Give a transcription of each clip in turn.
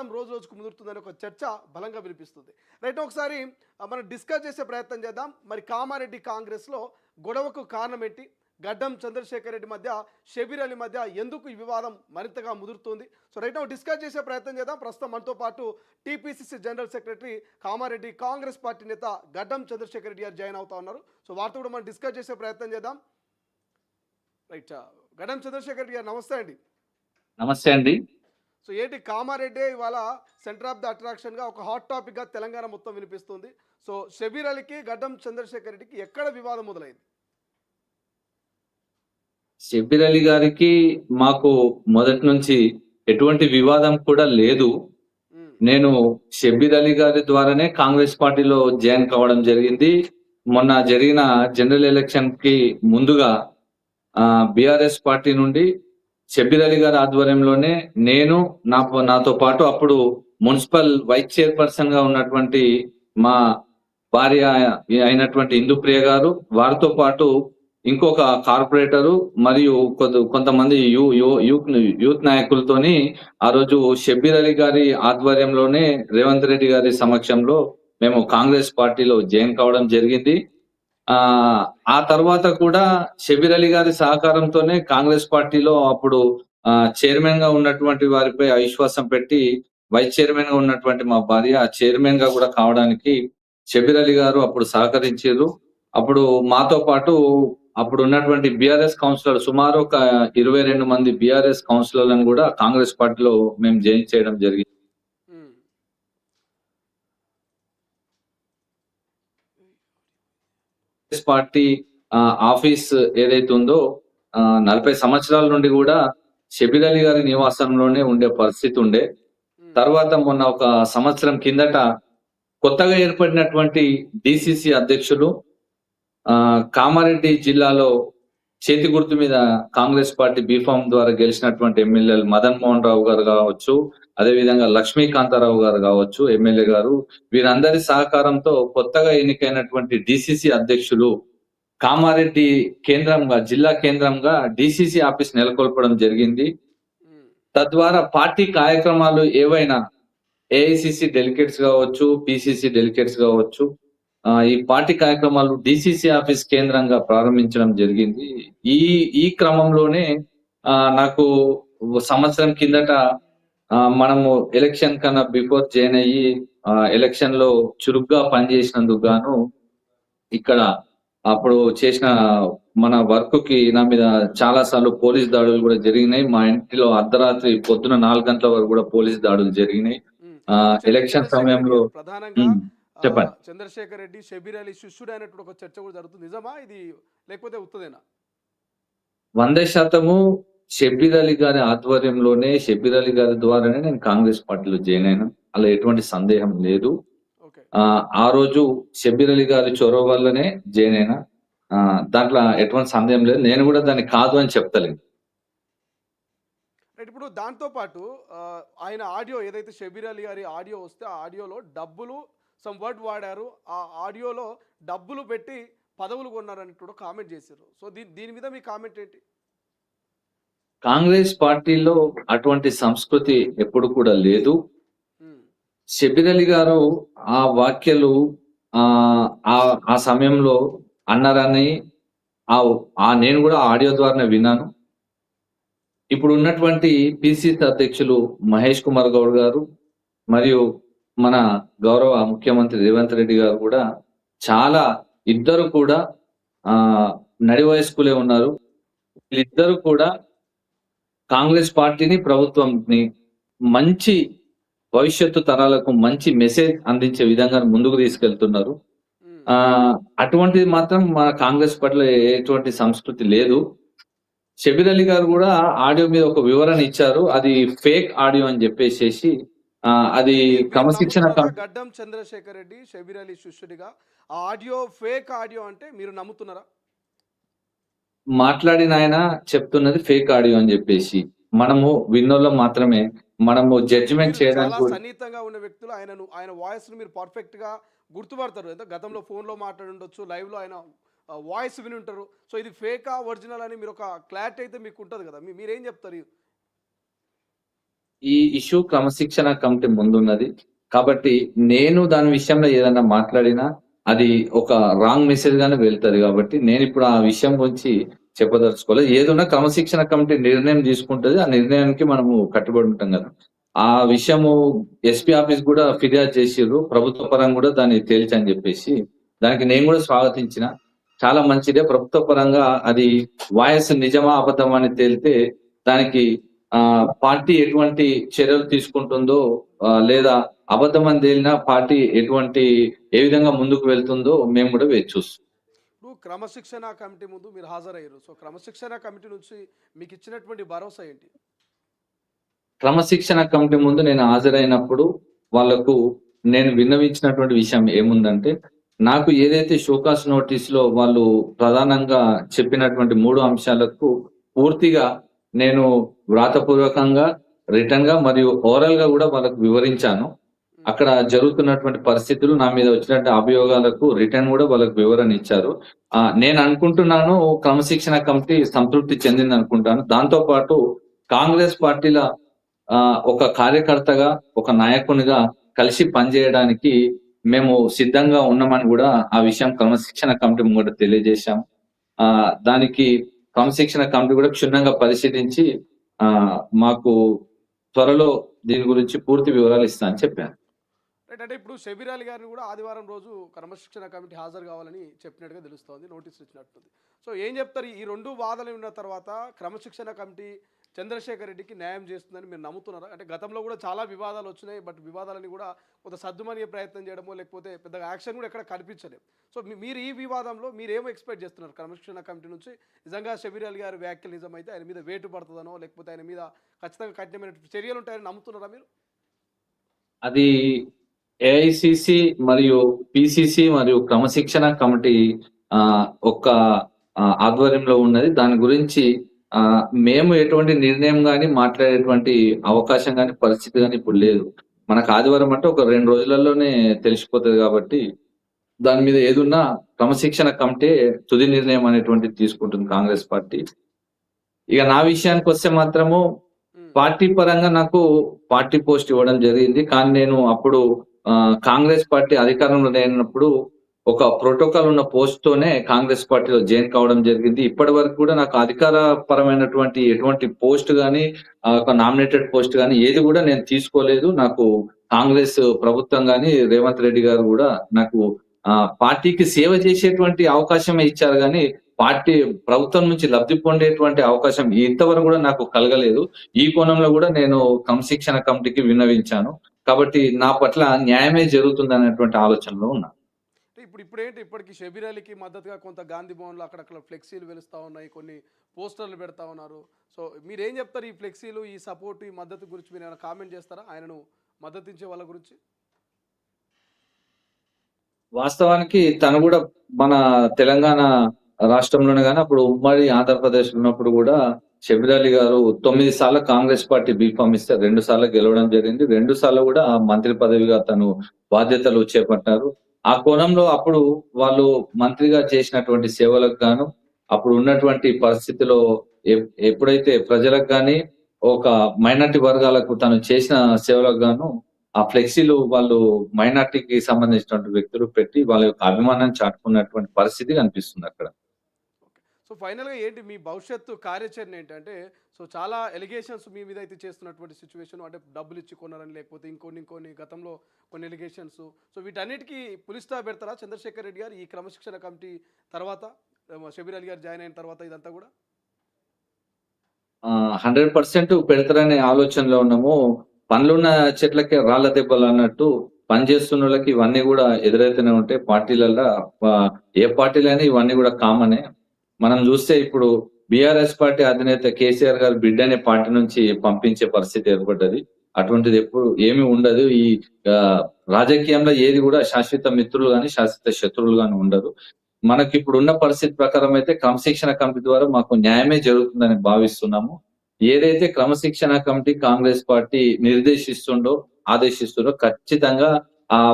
వివాదం రోజు రోజుకు ముదురుతుందని ఒక చర్చ బలంగా వినిపిస్తుంది. రైట్, ఒకసారి మనం డిస్కస్ చేసే ప్రయత్నం చేద్దాం. మరి కామారెడ్డి కాంగ్రెస్లో గొడవకు కారణం ఏంటి? గడ్డం చంద్రశేఖర్ రెడ్డి మధ్య, షబీర్ అలీ మధ్య ఎందుకు ఈ వివాదం మరింతగా ముదురుతుంది? సో రైట్ నౌ డిస్కస్ చేసే ప్రయత్నం చేద్దాం. ప్రస్తుతం మనతో పాటు TPCC general secretary, Kamareddy Congress party నేత గడ్డం చంద్రశేఖర్ రెడ్డి గారు జాయిన్ అవుతా ఉన్నారు. సో వారితో కూడా మనం డిస్కస్ చేసే ప్రయత్నం చేద్దాం. రైట్, గడ్డం చంద్రశేఖర్ రెడ్డి గారు నమస్తే అండి. నమస్తే అండి. సో ఏంటి, కామారెడ్డి ఇవాళ సెంటర్ ఆఫ్ ద అట్రాక్షన్గా ఒక హాట్ టాపిక్గా తెలంగాణ మొత్తం వినిపిస్తుంది. సో షబీర్ అలీకి గడ్డం చంద్రశేఖర్ రెడ్డికి ఎక్కడ వివాదం మొదలైంది? షబ్బీర్ అలీ గారికి మాకు మొదటి నుంచి ఎటువంటి వివాదం కూడా లేదు. మ్మ్. నేను షబ్బీర్ అలీ గారి ద్వారానే కాంగ్రెస్ పార్టీలో జాయిన్ కావడం జరిగింది. మొన్న జరిగిన జనరల్ ఎలక్షన్ కి ముందుగా బీఆర్ఎస్ పార్టీ నుండి షబ్బీర్ అలీ గారి ఆధ్వర్యంలోనే నేను నాతో పాటు అప్పుడు మున్సిపల్ వైస్ చైర్పర్సన్ గా ఉన్నటువంటి మా భార్య అయినటువంటి ఇందుప్రియ గారు, వారితో పాటు ఇంకొక కార్పొరేటరు మరియు కొంతమంది యూత్ నాయకులతోని ఆ రోజు షబ్బీర్ అలీ గారి ఆధ్వర్యంలోనే రేవంత్ రెడ్డి గారి సమక్షంలో మేము కాంగ్రెస్ పార్టీలో జాయిన్ కావడం జరిగింది. ఆ తర్వాత కూడా షబ్బీర్ అలీ గారి సహకారంతోనే కాంగ్రెస్ పార్టీలో అప్పుడు చైర్మన్ గా ఉన్నటువంటి వారిపై అవిశ్వాసం పెట్టి వైస్ చైర్మన్ గా ఉన్నటువంటి మా భార్య చైర్మన్ గా కూడా కావడానికి షబ్బీర్ అలీ గారు అప్పుడు సహకరించారు. అప్పుడు మాతో పాటు అప్పుడు ఉన్నటువంటి బీఆర్ఎస్ కౌన్సిలర్ సుమారు ఒక 22 మంది బీఆర్ఎస్ కౌన్సిలర్లను కూడా కాంగ్రెస్ పార్టీలో మేము జాయిన్ చేయడం జరిగింది. మ్మ్. కాంగ్రెస్ పార్టీ ఆఫీస్ ఏదైతే ఉందో 40 సంవత్సరాల నుండి కూడా షబ్బీర్ అలీ గారి నివాసంలోనే ఉండే పరిస్థితి ఉండే. మ్మ్. తర్వాత మొన్న ఒక సంవత్సరం కిందట కొత్తగా ఏర్పడినటువంటి డిసిసి అధ్యక్షులు కామారెడ్డి జిల్లాలో చేతి గుర్తు మీద కాంగ్రెస్ పార్టీ బీఫామ్ ద్వారా గెలిచినటువంటి ఎమ్మెల్యేలు మదన్ మోహన్ రావు గారు కావచ్చు, అదేవిధంగా లక్ష్మీకాంతారావు గారు కావచ్చు, ఎమ్మెల్యే గారు, వీరందరి సహకారంతో కొత్తగా ఎన్నికైనటువంటి డిసిసి అధ్యక్షులు కామారెడ్డి కేంద్రంగా, జిల్లా కేంద్రంగా డిసిసి ఆఫీస్ నెలకొల్పడం జరిగింది. మ్మ్. తద్వారా పార్టీ కార్యక్రమాలు ఏవైనా ఏఐసిసి డెలిగేట్స్ కావచ్చు, పిసిసి డెలిగేట్స్ కావచ్చు, ఈ పార్టీ కార్యక్రమాలు డిసిసి ఆఫీస్ కేంద్రంగా ప్రారంభించడం జరిగింది. ఈ ఈ క్రమంలోనే నాకు సంవత్సరం కిందట మనము ఎలక్షన్ కన్నా బిఫోర్ జాయిన్ అయ్యి ఎలక్షన్ లో చురుగ్గా పనిచేసినందుకు గాను ఇక్కడ అప్పుడు చేసిన మన వర్క్ కి నా మీద చాలా సార్లు పోలీస్ దాడులు కూడా జరిగినాయి. మా ఇంటిలో అర్ధరాత్రి పొద్దున 4 గంటల వరకు కూడా పోలీస్ దాడులు జరిగినాయి. మ్మ్. అయితే ఎలక్షన్ చంద్రశేఖర్ రెడ్డి సమయంలో గారు ప్రధానంగా చెప్పండి. చంద్రశేఖర్ రెడ్డి షబీర్ అలీ శిష్యుడు అనేటువంటి ఒక చర్చ కూడా జరుగుతుంది. నిజమా ఇది, లేకపోతే ఉత్తదేనా? 100% షబ్బీర్ అలీ గారి ఆధ్వర్యంలోనే, షబ్బీర్ అలీ గారి ద్వారానే నేను కాంగ్రెస్ పార్టీలో జాయిన్ అయినా. అలా ఎటువంటి సందేహం లేదు. ఓకే. ఆ రోజు షబ్బీర్ అలీ గారి చొరవ వల్లనే జాయిన్ అయినా. దాంట్లో ఎటువంటి సందేహం లేదు. నేను కూడా దాన్ని కాదు అని చెప్తలేను. రైట్, ఇప్పుడు దాంతో పాటు ఆయన ఆడియో ఏదైతే షబీర్ అలీ గారి ఆడియో వస్తే ఆ ఆడియోలో డబ్బులు సమ్ వర్డ్ వాడారు, ఆ ఆడియోలో డబ్బులు పెట్టి పదవులు కొన్నారని కూడా కామెంట్ చేశారు. సో దీని మీద మీ కామెంట్ ఏంటి? కాంగ్రెస్ పార్టీలో అటువంటి సంస్కృతి ఎప్పుడు కూడా లేదు. మ్మ్. షబ్బీర్ అలీ గారు ఆ వ్యాఖ్యలు ఆ సమయంలో అన్నారని నేను కూడా ఆడియో ద్వారా విన్నాను. ఇప్పుడు ఉన్నటువంటి పిసిసి అధ్యక్షులు మహేష్ కుమార్ గౌడ్ గారు మరియు మన గౌరవ ముఖ్యమంత్రి రేవంత్ రెడ్డి గారు కూడా ఇద్దరు కూడా నడి వయస్కులే ఉన్నారు. వీళ్ళిద్దరు కూడా కాంగ్రెస్ పార్టీని, ప్రభుత్వంని మంచి భవిష్యత్తు తరాలకు మంచి మెసేజ్ అందించే విధంగా ముందుకు తీసుకెళ్తున్నారు. మ్మ్. అటువంటిది మాత్రం మన కాంగ్రెస్ పార్టీలో ఎటువంటి సంస్కృతి లేదు. షబ్బీర్ అలీ గారు కూడా ఆడియో మీద ఒక వివరణ ఇచ్చారు. అది ఫేక్ ఆడియో అని చెప్పేసి అది మీరు క్రమశిక్షణ నమ్ముతున్నారా గడ్డం చంద్రశేఖర్ రెడ్డి షబీర్ అలీ శిష్యుడిగా ఆ ఆడియో ఫేక్ ఆడియో అంటే మీరు నమ్ముతున్నారా? మాట్లాడిన ఆయన చెప్తున్నది ఫేక్ ఆడియో అని చెప్పేసి మనము విన్నోళ్ళం మాత్రమే మనము జడ్జిమెంట్ మీరు చేయడానికి చాలా సన్నిహితంగా ఉన్న వ్యక్తులు, ఆయన వాయిస్ ను మీరు పర్ఫెక్ట్ గా గుర్తుపడతారు. ఎంత గతంలో ఫోన్ లో మాట్లాడి ఉండొచ్చు, లైవ్ లో ఆయన వాయిస్ విని ఉంటారు. సో ఇది ఫేకా ఒరిజినల్ అని మీరు ఒక క్లారిటీ అయితే మీకు ఉంటుంది కదా, మీరేం చెప్తారు? ఈ ఇష్యూ క్రమశిక్షణ కమిటీ ముందున్నది. కాబట్టి నేను దాని విషయంలో ఏదన్నా మాట్లాడినా అది ఒక రాంగ్ మెసేజ్ గానే వెళ్తది కాబట్టి నేనిప్పుడు ఆ విషయం గురించి చెప్పదలుచుకోలేదు. ఏదున్నా క్రమశిక్షణ కమిటీ నిర్ణయం తీసుకుంటది. ఆ నిర్ణయానికి మనము కట్టుబడి ఉంటాం గదా! ఆ విషయము ఎస్పీ ఆఫీస్ గూడా ఫిర్యాదు చేసిర్రు. ప్రభుత్వ పరంగా గూడా దాన్ని తేల్చని జెప్పేసి. దానికి నేను గూడా స్వాగతించిన. చాలా మంచిదే. ప్రభుత్వ పరంగా అది వాయిస్ నిజమా? అబద్ధమా? అని తేలితే దానికి పార్టీ ఎటువంటి చర్యలు తీసుకుంటుందో లేదా అబద్ధమని తేలినా పార్టీ ఏ విధంగా ముందుకు వెళ్తుందో మేము గూడా వేచి చూస్తాం. ఇప్పుడు క్రమశిక్షణ కమిటీ ముందు మీరు హాజరయ్యారు. సో క్రమశిక్షణ కమిటీ నుంచి మీకు ఇచ్చినటువంటి భరోసా ఏంటి? క్రమశిక్షణ కమిటీ ముందు నేను హాజరైనప్పుడు వాళ్ళకు నేను విన్నవించినటువంటి విషయం ఏముందంటే, నాకు ఏదైతే షోకాస్ నోటీస్‌లో వాళ్ళు ప్రధానంగా చెప్పినటువంటి 3 అంశాలకు పూర్తిగా నేను వ్రాతపూర్వకంగా, రిటర్న్‌గా మరియు ఓరల్‌గా గూడా వాళ్ళకు వివరించాను. హ్మ్. అక్కడ జరుగుతున్నటువంటి పరిస్థితులు, నా మీద వచ్చినటువంటి అభియోగాలకు రిటర్న్ గూడా వాళ్ళకి వివరణ ఇచ్చారు. నేను అనుకుంటున్నాను క్రమశిక్షణ కమిటీ సంతృప్తి చెందిందనుకుంటాను. దాంతో పాటు కాంగ్రెస్ పార్టీల ఒక కార్యకర్తగా, ఒక నాయకునిగా కలిసి పనిజేయడానికి మేము సిద్ధంగా ఉన్నామని గూడా ఆ విషయం క్రమశిక్షణ కమిటీ ముంగట తెలియజేశాం. దానికి క్రమశిక్షణ కమిటీ గూడా క్షుణ్ణంగా పరిశీలించి మాకు త్వరలో దీని గురించి పూర్తి వివరాలు ఇస్తా అని చెప్పాను. రైట్. అంటే ఇప్పుడు షబీర్ అలీ గారిని కూడా ఆదివారం రోజు క్రమశిక్షణ కమిటీ హాజరు కావాలని చెప్పినట్టుగా తెలుస్తోంది. నోటీసులు ఇచ్చినట్టుంది. సో ఏం చెప్తారు? ఈ 2 వాదనలు విన్న తర్వాత క్రమశిక్షణ కమిటీ చంద్రశేఖర్ రెడ్డికి న్యాయం చేస్తుందని మీరు నమ్ముతున్నారా? అంటే గతంలో కూడా చాలా వివాదాలు వచ్చినాయి. బట్ వివాదాలని కూడా కొంత సద్దుమనిగే ప్రయత్నం చేయడమో లేకపోతే పెద్దగా యాక్షన్ కూడా ఎక్కడ కనిపించలేదు. సో మీరు ఈ వివాదంలో మీరేమో ఎక్స్పెక్ట్ చేస్తున్నారు క్రమశిక్షణ కమిటీ నుంచి? నిజంగా షబీర్ అలీ గారి వ్యాఖ్యలు నిజమైతే ఆయన మీద వేటు పడుతుందనో లేకపోతే ఆయన మీద ఖచ్చితంగా కఠినమైన చర్యలు ఉంటాయని నమ్ముతున్నారా మీరు? అది ఏఐసిసి మరియు పిసిసి మరియు క్రమశిక్షణ కమిటీ ఒక్క ఆధ్వర్యంలో ఉన్నది. దాని గురించి మేము ఎటువంటి నిర్ణయం గాని, మాట్లాడేటువంటి అవకాశం గాని, పరిస్థితి గాని ఇప్పుడు లేదు. మనకు ఆదివారం అంటే ఒక 2 రోజులలోనే తెలిసిపోతది గాబట్టి, దాని మీద ఏదున్నా క్రమశిక్షణ కమిటీ తుది నిర్ణయం అనేటువంటిది తీసుకుంటుంది కాంగ్రెస్ పార్టీ. ఇక నా విషయానికొస్తే మాత్రము హ్మ్. పార్టీ పరంగా నాకు పార్టీ పోస్ట్ ఇవ్వడం జరిగింది. కానీ నేను అప్పుడు కాంగ్రెస్ పార్టీ అధికారంలో లేనప్పుడు ఒక ప్రోటోకాల్ ఉన్న పోస్ట్‌తోనే కాంగ్రెస్ పార్టీలో జాయిన్ కావడం జరిగింది. ఇప్పటివరకు కూడా నాకు అధికార పరమైనటువంటి ఎటువంటి పోస్ట్ గాని, ఒక నామినేటెడ్ పోస్ట్ గాని ఏది కూడా నేను తీసుకోలేదు. నాకు కాంగ్రెస్ ప్రభుత్వం గాని, రేవంత్ రెడ్డి గారు గూడా నాకు పార్టీకి సేవ చేసేటువంటి అవకాశమే ఇచ్చారు గానీ, పార్టీ ప్రభుత్వం నుంచి లబ్ధి పొందేటువంటి అవకాశం ఇంతవరకు గూడా నాకు కలగలేదు. ఈ కోణంలో గూడా నేను క్రమశిక్షణ కమిటీకి విన్నవించాను. కాబట్టి నా పట్ల న్యాయమే జరుగుతుందనేటువంటి ఆలోచనలో ఉన్నా. ఇప్పుడేంటి ఇప్పటికి షబీర్ అలీకి మద్దతుగా కొంత గాంధీ భవన్‌లో అక్కడక్కడ ఫ్లెక్సీలు వెలుస్తా ఉన్నాయి. కొన్ని పోస్టర్‌లు పెడతా ఉన్నారు. సో మీరేం చెప్తారు? ఈ ఫ్లెక్సీలు, ఈ సపోర్ట్, ఈ మద్దతు గురించి మీరేమైనా కామెంట్ చేస్తారా? ఆయనను మద్దతిచ్చే వాళ్ళ గురించి? వాస్తవానికి తను గూడా మన తెలంగాణ రాష్ట్రంలోనే గాని, అప్పుడు ఉమ్మడి ఆంధ్రప్రదేశ్‌లో ఉన్నప్పుడు గూడా షబీర్ అలీ గారు 9 సార్లు కాంగ్రెస్ పార్టీ బీఫామ్ ఇస్తే 2 సార్లు గెలవడం జరిగింది. 2 సార్లు గూడా మంత్రి పదవిగా తను బాధ్యతలు చేపట్టారు. ఆ కోణంలో అప్పుడు వాళ్ళు మంత్రిగా చేసినటువంటి సేవలకు గాను, అప్పుడు ఉన్నటువంటి పరిస్థితిలో ఎప్పుడైతే ప్రజలకు గాని, ఒక మైనారిటీ వర్గాలకు తను చేసిన సేవలకు గాను ఆ ఫ్లెక్సీలు వాళ్ళు మైనారిటీకి సంబంధించినటువంటి వ్యక్తులు పెట్టి వాళ్ళ యొక్క అభిమానాన్ని చాటుకున్నటువంటి పరిస్థితి కనిపిస్తుందక్కడ. ఓకే. సో ఫైనల్‌గా ఏంటి మీ భవిష్యత్తు కార్యాచరణ ఏంటంటే, సో చాలా ఎలిగేషన్స్ మీ మీద అయితే చేస్తున్నటువంటి సిట్యుయేషన్ అంటే డబ్బులిచ్చి కొన్నారని లేకపోతే ఇంకొన్ని గతంలో కొన్ని ఎలిగేషన్స్. సో వీటన్నిటికి పులి స్టాప్ పెడతారా చంద్రశేఖర్ రెడ్డి గారు ఈ క్రమశిక్షణ కమిటీ తర్వాత? షబీర్ అలీ గారు జాయిన్ అయిన తర్వాత ఇదంతా గూడా? 100% పెడతారనే ఆలోచనలో ఉన్నాము. పండ్లున్న చెట్లకే రాళ్ళ దెబ్బలన్నట్టు పనిచేస్తున్నోళ్ళకి ఇవన్నీ గూడా ఎదురైతూనే ఉంటాయి పార్టీలల్లా. ఏ పార్టీలైనా ఇవన్నీ గూడా కామనే. మనం జూస్తే ఇప్పుడు బీఆర్ఎస్ పార్టీ అధినేత కేసీఆర్ గారు బిడ్డని పార్టీ నుంచి పంపించే పరిస్థితి ఏర్పడ్డది. అటువంటిది ఎప్పుడు ఏమీ ఉండదు. ఈ ఆహ్, రాజకీయంలో ఏది గూడా శాశ్వత మిత్రులు గాని, శాశ్వత శత్రువులు గాని ఉండరు. మనకిప్పుడున్న పరిస్థితి ప్రకారం అయితే క్రమశిక్షణ కమిటీ ద్వారా మాకు న్యాయమే జరుగుతుందని భావిస్తున్నాము. ఏదైతే క్రమశిక్షణ కమిటీ కాంగ్రెస్ పార్టీ ఆదేశిస్తుందో ఖచ్చితంగా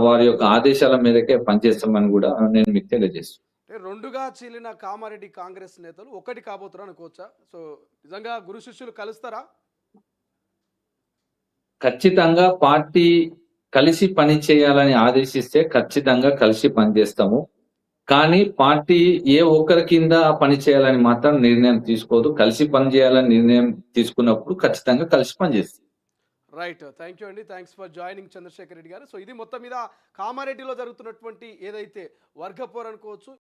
వారి యొక్క ఆదేశాల మేరకే పనిచేస్తామని గూడా నేను మీకు తెలియజేస్తున్నాను. అంటే 2గా చీలిన కామారెడ్డి కాంగ్రెస్ నేతలు ఒకటి కాబోతున్నారు అనుకోవచ్చా? సో నిజంగా గురు శిష్యులు కలుస్తారా? ఖచ్చితంగా పార్టీ కలిసి పని చేయాలని ఆదేశిస్తే ఖచ్చితంగా కలిసి పనిచేస్తాము. కానీ పార్టీ ఏ ఒక్కరి కింద పని చేయాలని మాత్రం నిర్ణయం తీసుకోదు. కలిసి పని చేయాలని నిర్ణయం తీసుకున్నప్పుడు ఖచ్చితంగా కలిసి పనిచేస్తాం. రైట్, థ్యాంక్ యూ అండి, thanks for joining Chandrashekar Reddy గారు. సో ఇది మొత్తం మీద కామారెడ్డిలో జరుగుతున్నటువంటి ఏదైతే వర్గ పోరు అనుకోవచ్చు.